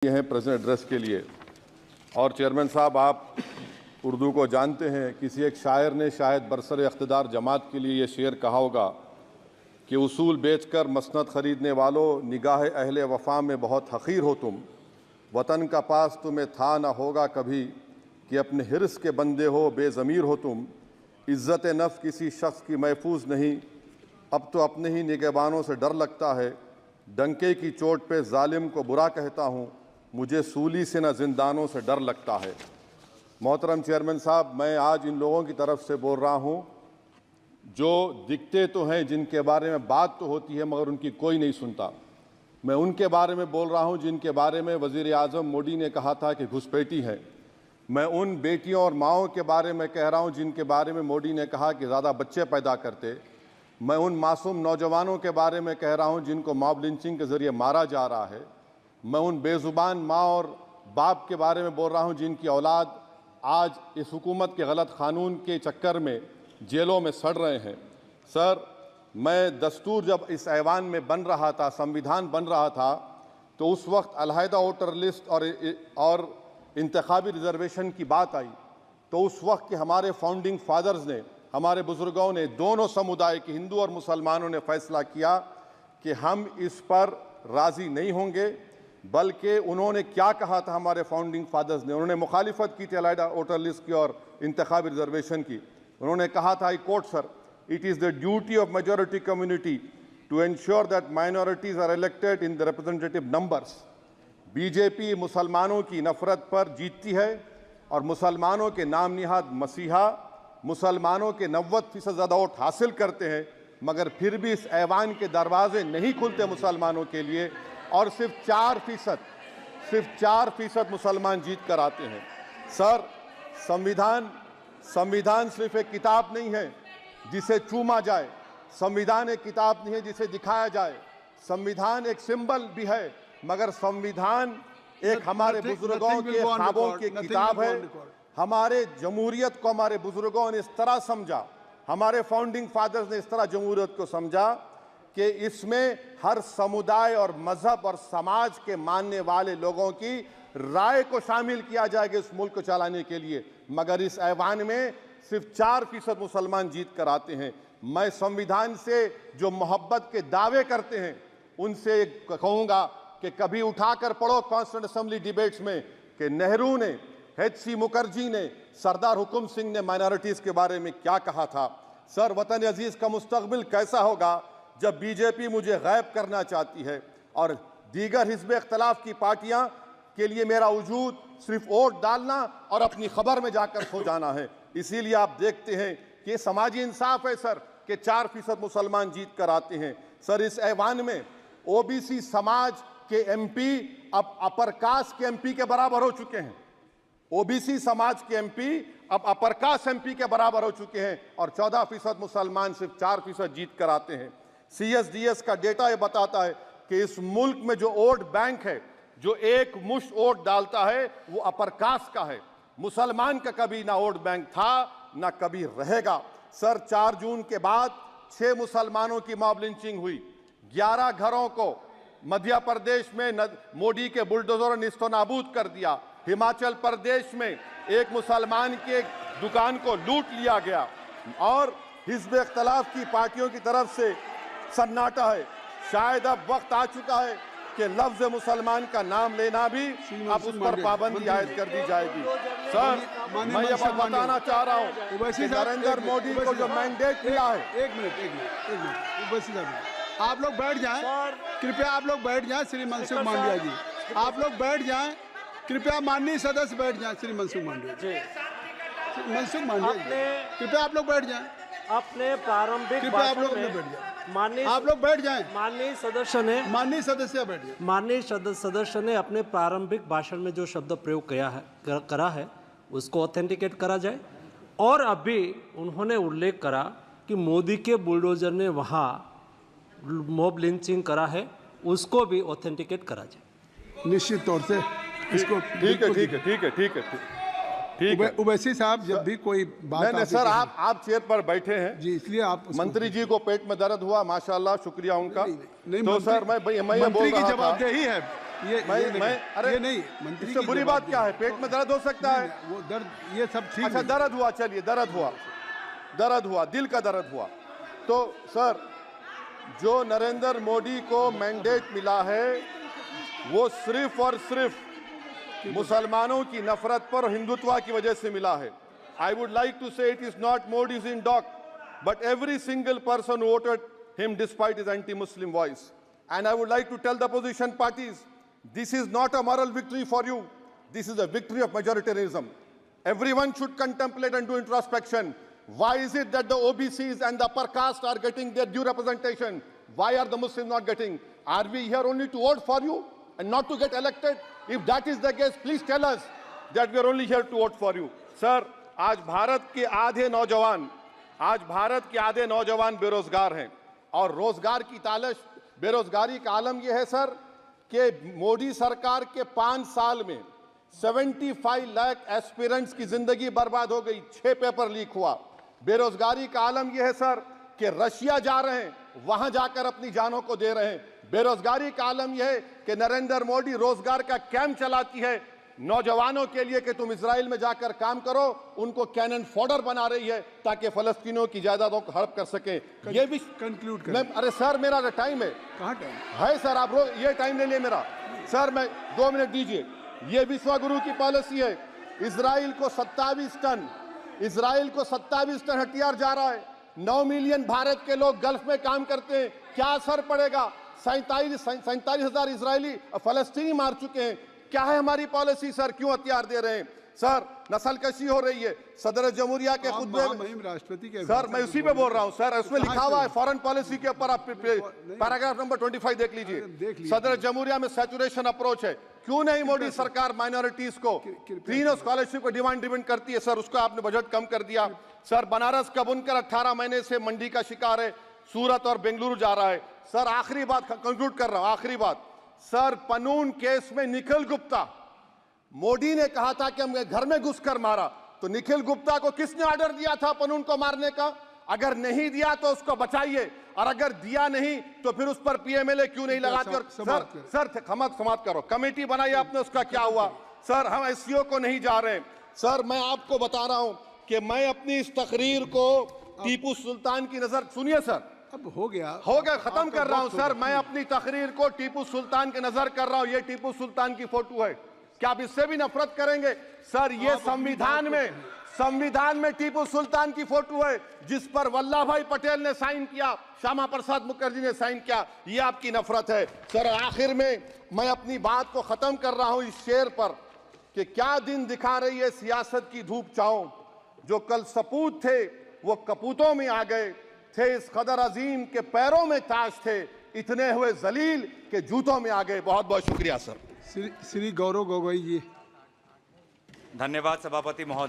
ये हैं present address के लिए। और चेयरमैन साहब, आप उर्दू को जानते हैं। किसी एक शायर ने शायद बरसर इख्तिदार जमात के लिए ये शेर कहा होगा कि उसूल बेचकर मसनद ख़रीदने वालों, निगाह अहले वफ़ा में बहुत हक़ीर हो तुम। वतन का पास तुम्हें था न होगा कभी कि अपने हिर्स के बंदे हो, बेज़मीर हो तुम। इज़्ज़त नफ्स किसी शख्स की महफूज नहीं, अब तो अपने ही निगहबानों से डर लगता है। डंके की चोट पे जालिम को बुरा कहता हूँ, मुझे सूली से न जिंदानों से डर लगता है। मोहतरम चेयरमैन साहब, मैं आज इन लोगों की तरफ से बोल रहा हूँ जो दिखते तो हैं, जिनके बारे में बात तो होती है मगर उनकी कोई नहीं सुनता। मैं उनके बारे में बोल रहा हूँ जिनके बारे में वज़ीर आज़म मोदी ने कहा था कि घुसपैठी है। मैं उन बेटियों और माओं के बारे में कह रहा हूँ जिनके बारे में मोदी ने कहा कि ज़्यादा बच्चे पैदा करते। मैं उन मासूम नौजवानों के बारे में कह रहा हूँ जिनको मॉब लिंचिंग के ज़रिए मारा जा रहा है। मैं उन बेज़ुबान माँ और बाप के बारे में बोल रहा हूँ जिनकी औलाद आज इस हुकूमत के गलत कानून के चक्कर में जेलों में सड़ रहे हैं। सर, मैं दस्तूर जब इस ऐवान में बन रहा था, संविधान बन रहा था, तो उस वक्त अलहदा वोटर लिस्ट और इंतखाबी रिजर्वेशन की बात आई तो उस वक्त के हमारे फाउंडिंग फादर्स ने, हमारे बुजुर्गों ने, दोनों समुदाय के हिंदू और मुसलमानों ने फैसला किया कि हम इस पर राज़ी नहीं होंगे। बल्कि उन्होंने क्या कहा था हमारे फाउंडिंग फादर्स ने, उन्होंने मुखालिफत की थी अलहदा वोटर लिस्ट की और इंतखाबी रिजर्वेशन की। उन्होंने कहा था, I quote sir, it is the duty of majority community to ensure that minorities are elected in the representative numbers. BJP मुसलमानों की नफरत पर जीतती है और मुसलमानों के नाम निहाद मसीहा मुसलमानों के 90% ज़्यादा वोट हासिल करते हैं, मगर फिर भी इस ऐवान के दरवाजे नहीं खुलते मुसलमानों के लिए और सिर्फ 4% मुसलमान जीत कर आते हैं। सर, संविधान सिर्फ एक किताब नहीं है जिसे चूमा जाए, संविधान एक किताब नहीं है जिसे दिखाया जाए, संविधान एक सिंबल भी है, मगर संविधान एक हमारे बुजुर्गों के ख्वाबों की किताब है। हमारे जमहूरियत को हमारे बुजुर्गों ने इस तरह समझा, हमारे फाउंडिंग फादर्स ने इस तरह जमहूरियत को समझा कि इसमें हर समुदाय और मजहब और समाज के मानने वाले लोगों की राय को शामिल किया जाएगा इस मुल्क को चलाने के लिए। मगर इस ऐवान में सिर्फ 4% मुसलमान जीत कर आते हैं। मैं संविधान से जो मोहब्बत के दावे करते हैं उनसे कहूँगा कि कभी उठाकर पढ़ो कॉन्स्टिट्यूएंट असेंबली डिबेट्स में कि नेहरू ने, HC मुखर्जी ने, सरदार हुकुम सिंह ने माइनॉरिटीज़ के बारे में क्या कहा था। सर, वतन अजीज़ का मुस्तकबिल कैसा होगा जब बीजेपी मुझे गायब करना चाहती है और दीगर हिज़्ब इख्तिलाफ की पार्टियां के लिए मेरा वजूद सिर्फ वोट डालना और अपनी खबर में जाकर सो जाना है। इसीलिए आप देखते हैं कि समाजी इंसाफ है सर कि 4% मुसलमान जीत कर आते हैं। सर, इस ऐवान में OBC समाज के MP अब अपर कास्ट के MP के बराबर हो चुके हैं। OBC समाज के MP अब अपर कास्ट MP के बराबर हो चुके हैं और 14% मुसलमान सिर्फ 4% जीत कर आते हैं। CSDS का डेटा ये बताता है कि इस मुल्क में जो वोट बैंक है, जो एक मुश्त वोट डालता है, वो अपर कास्ट का है। मुसलमान का कभी ना वोट बैंक था ना कभी रहेगा। सर, 4 जून के बाद 6 मुसलमानों की मॉब लिंचिंग हुई। 11 घरों को मध्य प्रदेश में मोदी के बुलडोजर ने निस्तो नाबूद कर दिया। हिमाचल प्रदेश में एक मुसलमान की एक दुकान को लूट लिया गया और हिज़्ब इख्तिलाफ की पार्टियों की तरफ से सन्नाटा है। शायद अब वक्त आ चुका है कि लफ्ज़ मुसलमान का नाम लेना भी अब उस पर पाबंदी आयद कर दी जाएगी। सर, मैं ये बात बताना चाह रहा हूँ कि नरेंद्र मोदी को जो मैंडेट मिला है। एक मिनट, आप लोग बैठ जाएं, कृपया आप लोग बैठ जाएं। श्री मनसुख मांडविया जी, आप लोग बैठ जाएं, कृपया माननीय सदस्य बैठ जाएं। श्री मनसुख मांडविया जी, मनसुख मांडविया जी, कृपया आप लोग बैठ जाएं। अपने प्रारंभिक कृपया आप लोग बैठ जाएं। आप लोग बैठ जाएं। माननीय सदस्य ने अपने प्रारंभिक भाषण में जो शब्द प्रयोग करा है उसको ऑथेंटिकेट करा जाए। और अभी उन्होंने उल्लेख करा कि मोदी के बुलडोजर ने वहाँ मॉब लिंचिंग करा है, उसको भी ऑथेंटिकेट करा जाए। निश्चित तौर से इसको ठीक है। उवैसी साहब, जब भी कोई बात नहीं सर, आप चेयर पर बैठे हैं जी, इसलिए आप मंत्री जी को पेट में दर्द हुआ, माशाल्लाह, शुक्रिया उनका। नहीं, तो सर, मैं ये बोल रहा था, जवाबदेही है ये नहीं मंत्री इससे की बुरी जवाब बात क्या है? पेट में दर्द हो सकता है। वो दर्द ये सब ठीक अच्छा, नहीं। दर्द हुआ, चलिए दर्द हुआ, दिल का दर्द हुआ। तो सर, जो नरेंद्र मोदी को मैंडेट मिला है वो सिर्फ और सिर्फ मुसलमानों की नफरत पर और हिंदुत्व की वजह से मिला है। I would like to say it is not Modi's in dock, but every single person voted him despite his anti-Muslim voice. And I would like to tell the opposition parties, this is not a moral victory for you. This is a victory of majoritarianism. Everyone should contemplate and do introspection. Why is it that the OBCs and the upper caste are getting their due representation? Why are the Muslims not getting? Are we here only to vote for you and not to get elected? If that is the case, please tell us that we are only here to vote for you. Sir, आज भारत के आधे नौजवान बेरोजगार हैं और रोजगार की तालाश, बेरोजगारी का आलम यह है सर कि मोदी सरकार के 5 साल में 75 लाख एस्पिरेंट्स की जिंदगी बर्बाद हो गई, 6 पेपर लीक हुआ। बेरोजगारी का आलम यह है सर कि रशिया जा रहे हैं, वहां जाकर अपनी जानों को दे रहे हैं। बेरोजगारी का आलम यह है कि नरेंद्र मोदी रोजगार का कैंप चलाती है नौजवानों के लिए कि तुम इजराइल में जाकर काम करो, उनको कैनन फॉडर बना रही है ताकि फलस्तीनियों की जायदादों को हड़प कर सके। ये भी कंक्लूड कर। अरे सर, मेरा टाइम है। कहाँ टाइम है सर? आप ये टाइम ले लिए मेरा। सर, मैं 2 मिनट दीजिए। ये विश्वगुरु की पॉलिसी है। इजराइल को 27 टन हथियार जा रहा है। 9 मिलियन भारत के लोग गल्फ में काम करते हैं। क्या असर पड़ेगा? 47,000 इजरायली फलस्तीनी मार चुके हैं। क्या है हमारी पॉलिसी सर? क्यों हथियार दे रहे हैं सर? नस्लकशी हो रही है। सदर जमहूरिया के खुतबे में राष्ट्रपति के सर, मैं उसी पे बोल रहा हूं सर, उसमें लिखा हुआ है फॉरेन पॉलिसी के ऊपर, आप पैराग्राफ नंबर 25 देख लीजिए। सदर जमहूरिया में सैचुरेशन अप्रोच है। क्यों नहीं मोदी सरकार माइनॉरिटीज को तीनों स्कॉलरशिप को डिमांड करती है सर? उसको आपने बजट कम कर दिया। सर, बनारस का बुनकर 18 महीने से मंडी का शिकार है, सूरत और बेंगलुरु जा रहा है। सर, आखिरी बात कंक्लूड कर रहा हूं, आखिरी बात सर, पनून केस में निखिल गुप्ता, मोदी ने कहा था कि हम घर में घुसकर मारा, तो निखिल गुप्ता को किसने ऑर्डर दिया था पनून को मारने का? अगर नहीं दिया तो उसको बचाइए, और अगर दिया नहीं तो फिर उस पर पीएमएलए क्यों नहीं लगाते? और सर समाप्त करो। कमेटी बनाई आपने, उसका क्या हुआ? सर, हम एससीओ को नहीं जा रहे। सर, मैं आपको बता रहा हूं कि मैं अपनी इस तकरीर को टीपू सुल्तान की नजर, सुनिए सर, अब हो गया, खत्म कर रहा हूं सर। मैं अपनी तकरीर को टीपू सुल्तान के नजर कर रहा हूं। ये टीपू सुल्तान की फोटो है। क्या आप इससे भी नफरत करेंगे सर? ये संविधान में टीपू सुल्तान की फोटो है जिस पर वल्लभ भाई पटेल ने साइन किया, श्यामा प्रसाद मुखर्जी ने साइन किया। ये आपकी नफरत है सर। आखिर में मैं अपनी बात को खत्म कर रहा हूं इस शेर पर कि क्या दिन दिखा रही है सियासत की धूप छांव। जो कल सपूत थे वो कपूतों में आ गए, थे इस कदर अजीम के पैरों में ताज थे, इतने हुए जलील के जूतों में आ गए। बहुत बहुत शुक्रिया सर। श्री गौरव गोगोई जी। धन्यवाद सभापति महोदय।